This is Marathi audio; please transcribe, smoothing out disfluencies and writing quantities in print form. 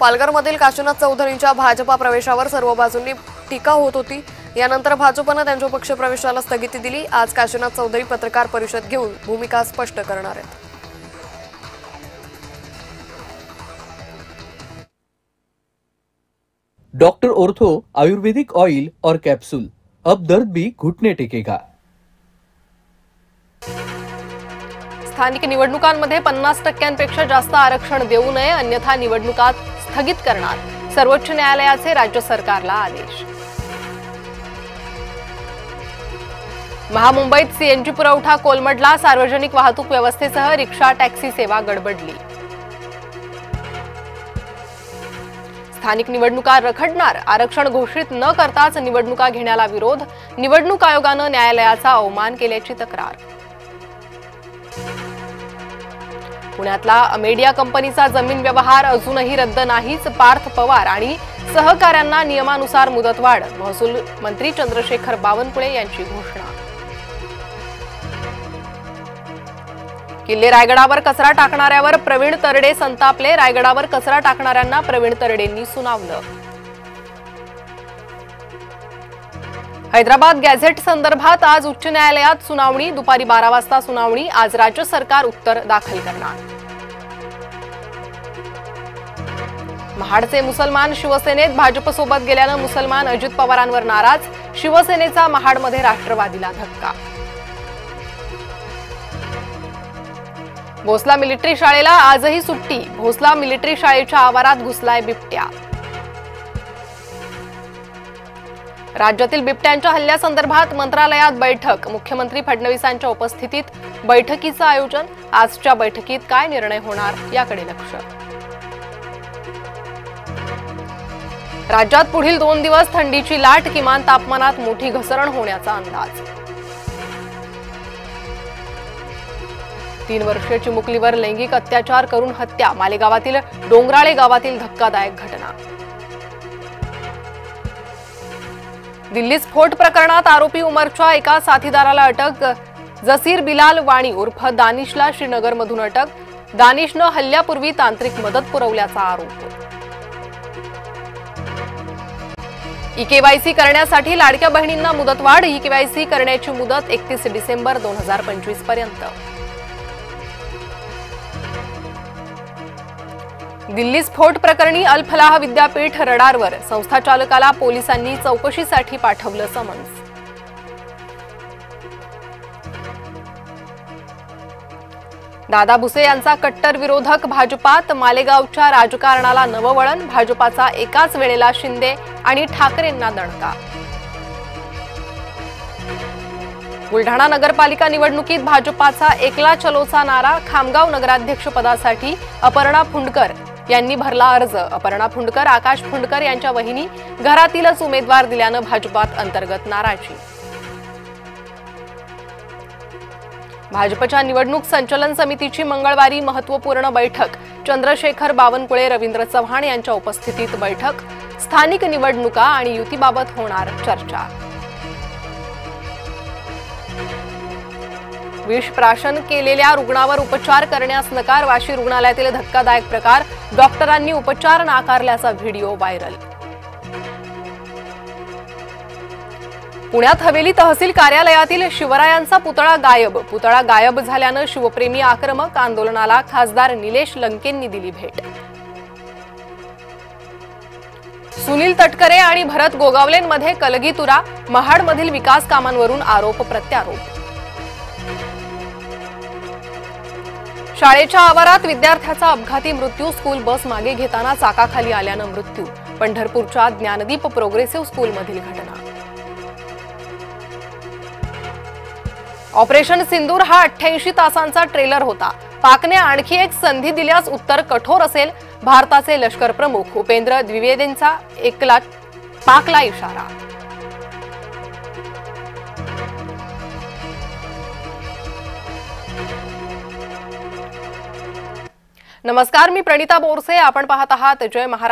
पालघरमधील काशीनाथ चौधरींच्या भाजपा प्रवेशावर सर्व बाजूंनी टीका होत होती। यानंतर भाजपने त्यांच्या पक्ष प्रवेशाला स्थगिती दिली। आज काशीनाथ चौधरी पत्रकार परिषद घेऊन भूमिका स्पष्ट करणार आहेत। डॉक्टर ऑर्थो आयुर्वेदिक ऑयल और कैप्सूल, अब दर्द भी घुटने टेकेगा। स्थानिक निवडणुकांमध्ये 50% जास्त आरक्षण देऊ नये, अन्यथा निवडणुका स्थगित करणार। सर्वोच्च न्यायालयाचे राज्य सरकारला आदेश। महामुंबईत सीएनजी पुरवठा कोलमडला, सार्वजनिक वाहतूक व्यवस्थेसह रिक्षा टॅक्सी सेवा गडबडली। स्थानिक निवडणुका रखडणार, आरक्षण घोषित न करताच निवडणुका घेण्याला विरोध। निवडणूक आयोगानं न्यायालयाचा अवमान केल्याची तक्रार। पुण्यातला अमेडिया कंपनीचा जमीन व्यवहार अजूनही रद्द नाहीच। पार्थ पवार आणि सहकाऱ्यांना नियमानुसार मुदतवाढ। महसूल मंत्री चंद्रशेखर बावनकुळे यांची घोषणा। किल्ले रायगडावर कचरा टाकणाऱ्यावर प्रवीण तरडे संतापले। रायगडावर कचरा टाकणाऱ्यांना प्रवीण तरडेंनी सुनावलं। हैदराबाद गॅझेट संदर्भात आज उच्च न्यायालयात सुनावणी। दुपारी 12 वाजता सुनावणी। आज राज्य सरकार उत्तर दाखल करणार। महाडचे मुसलमान शिवसेनेत, भाजपसोबत गेल्यानं मुसलमान अजित पवारांवर नाराज। शिवसेनेचा महाडमध्ये राष्ट्रवादीला धक्का। भोसला मिलिटरी शाळेला आजही सुट्टी। भोसला मिलिटरी शाळेच्या आवारात घुसलाय बिबट्या। राज्यातील बिबट्यांच्या हल्ल्यासंदर्भात मंत्रालयात बैठक। मुख्यमंत्री फडणवीसांच्या उपस्थितीत बैठकीचं आयोजन। आजच्या बैठकीत काय निर्णय होणार याकडे लक्ष। राज्यात पुढील 2 दिवस थंडीची लाट, किमान तापमानात मोठी घसरण होण्याचा अंदाज। 3 वर्षीय चिमुकलीवर लैंगिक अत्याचार करून हत्या। मालेगावातील डोंगराळे गावातील धक्कादायक घटना। दिल्ली स्फोट प्रकरणात आरोपी उमरच्या एका साथीदाराला अटक। जसीर बिलाल वाणी उर्फ दानिशला श्रीनगरमधून अटक। दानिशनं हल्ल्यापूर्वी तांत्रिक मदत पुरवल्याचा आरोप। ई-केवायसी करण्यासाठी लाडक्या बहिणींना मुदतवाढ। ई-केवायसी करण्याची मुदत 31 डिसेंबर 2025 पर्यंत। दिल्ली स्फोट प्रकरणी अल फलाह विद्यापीठ रडारवर। संस्था चालकाला पोलिसांनी चौकशीसाठी पाठवलं समन्स। दादा भुसे यांचा कट्टर विरोधक भाजपात। मालेगावच्या राजकारणाला नवं वळण। भाजपाचा एकाच वेळेला शिंदे आणि ठाकरेंना दणका। बुलढाणा नगरपालिका निवडणुकीत भाजपाचा एकला चलोचा नारा। खामगाव नगराध्यक्षपदासाठी अपर्णा फुंडकर यांनी भरला अर्ज। अपर्णा फुंडकर आकाश फुंडकर यांच्या वहिनी घरातीलच उमेदवार दिल्यानं भाजपात अंतर्गत नाराजी। भाजपच्या निवडणूक संचलन समितीची मंगळवारी महत्त्वपूर्ण बैठक। चंद्रशेखर बावनकुळे, रवींद्र चव्हाण यांच्या उपस्थितीत बैठक। स्थानिक निवडणुका आणि युतीबाबत होणार चर्चा। विष प्राशन केलेल्या रुग्णावर उपचार करण्यास नकार। वाशी रुग्णालयातील धक्कादायक प्रकार। डॉक्टरांनी उपचार नाकारल्याचा व्हिडिओ व्हायरल। पुण्यात हवेली तहसील कार्यालयातील शिवरायांचा पुतळा गायब। पुतळा गायब झाल्यानं शिवप्रेमी आक्रमक। आंदोलनाला खासदार निलेश लंकेंनी दिली भेट। सुनील तटकरे आणि भरत गोगावलेंमध्ये कलगीतुरा। महाडमधील विकास कामांवरून आरोप प्रत्यारोप। शाळेच्या आवारात विद्यार्थ्याचा अपघाती मृत्यू। स्कूल बस मागे घेताना चाकाखाली आल्यानं मृत्यू। पंढरपूरच्या ज्ञानदीप प्रोग्रेसिव्ह स्कूलमधील घटना। ऑपरेशन सिंदूर हा 88 तासांचा ट्रेलर होता। पाकने आणखी एक संधी दिल्यास उत्तर कठोर असेल। भारताचे लष्कर प्रमुख उपेंद्र द्विवेदींचा पाकला इशारा। नमस्कार, मी प्रणिता बोरसे। आपण पाहत आहात जय महाराष्ट्र।